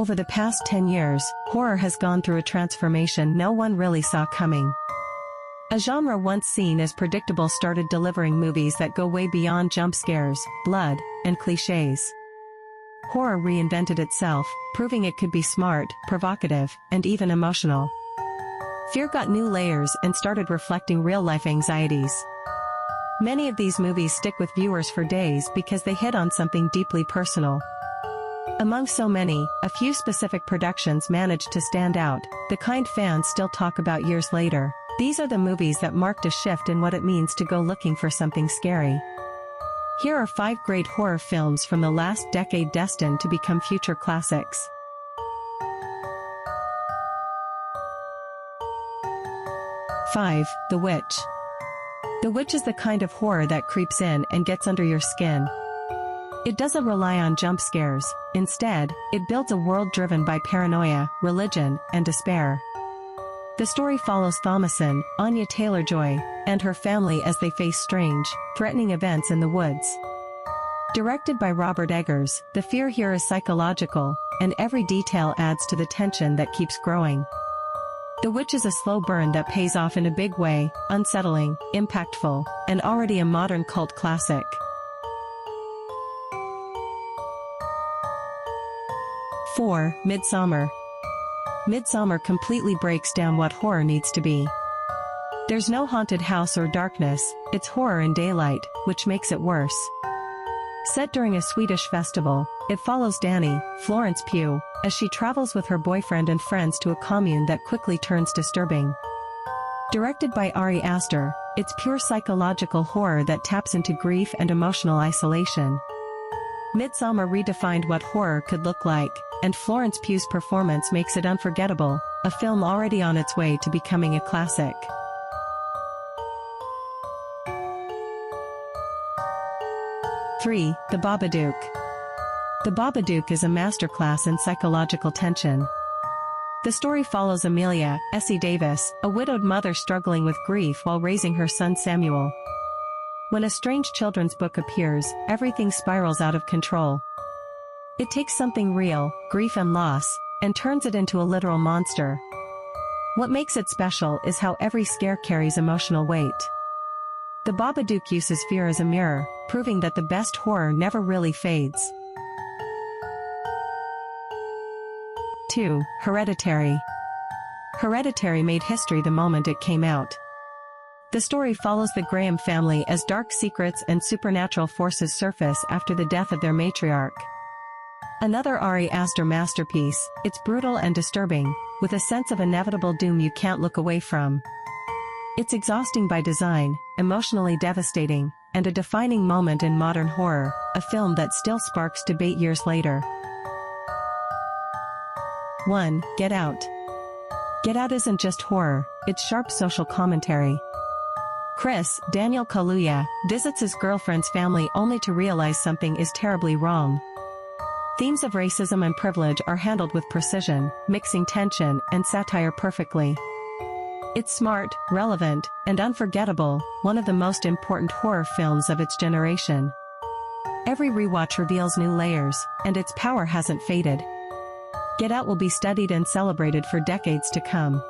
Over the past 10 years, horror has gone through a transformation no one really saw coming. A genre once seen as predictable started delivering movies that go way beyond jump scares, blood, and cliches. Horror reinvented itself, proving it could be smart, provocative, and even emotional. Fear got new layers and started reflecting real-life anxieties. Many of these movies stick with viewers for days because they hit on something deeply personal. Among so many, a few specific productions managed to stand out, the kind fans still talk about years later. These are the movies that marked a shift in what it means to go looking for something scary. Here are 5 great horror films from the last decade destined to become future classics. 5. The Witch. The Witch is the kind of horror that creeps in and gets under your skin. It doesn't rely on jump scares. Instead, it builds a world driven by paranoia, religion, and despair. The story follows Thomasin, Anya Taylor-Joy, and her family as they face strange, threatening events in the woods. Directed by Robert Eggers, the fear here is psychological, and every detail adds to the tension that keeps growing. The Witch is a slow burn that pays off in a big way, unsettling, impactful, and already a modern cult classic. 4. Midsommar. Midsommar completely breaks down what horror needs to be. There's no haunted house or darkness, it's horror in daylight, which makes it worse. Set during a Swedish festival, it follows Dani, Florence Pugh, as she travels with her boyfriend and friends to a commune that quickly turns disturbing. Directed by Ari Aster, it's pure psychological horror that taps into grief and emotional isolation. Midsommar redefined what horror could look like, and Florence Pugh's performance makes it unforgettable, a film already on its way to becoming a classic. 3. The Babadook. The Babadook is a masterclass in psychological tension. The story follows Amelia, Essie Davis, a widowed mother struggling with grief while raising her son Samuel. When a strange children's book appears, everything spirals out of control. It takes something real, grief and loss, and turns it into a literal monster. What makes it special is how every scare carries emotional weight. The Babadook uses fear as a mirror, proving that the best horror never really fades. 2. Hereditary. Hereditary made history the moment it came out. The story follows the Graham family as dark secrets and supernatural forces surface after the death of their matriarch. Another Ari Aster masterpiece, it's brutal and disturbing, with a sense of inevitable doom you can't look away from. It's exhausting by design, emotionally devastating, and a defining moment in modern horror, a film that still sparks debate years later. 1. Get Out. Get Out isn't just horror, it's sharp social commentary. Chris, Daniel Kaluuya, visits his girlfriend's family only to realize something is terribly wrong. Themes of racism and privilege are handled with precision, mixing tension and satire perfectly. It's smart, relevant, and unforgettable, one of the most important horror films of its generation. Every rewatch reveals new layers, and its power hasn't faded. Get Out will be studied and celebrated for decades to come.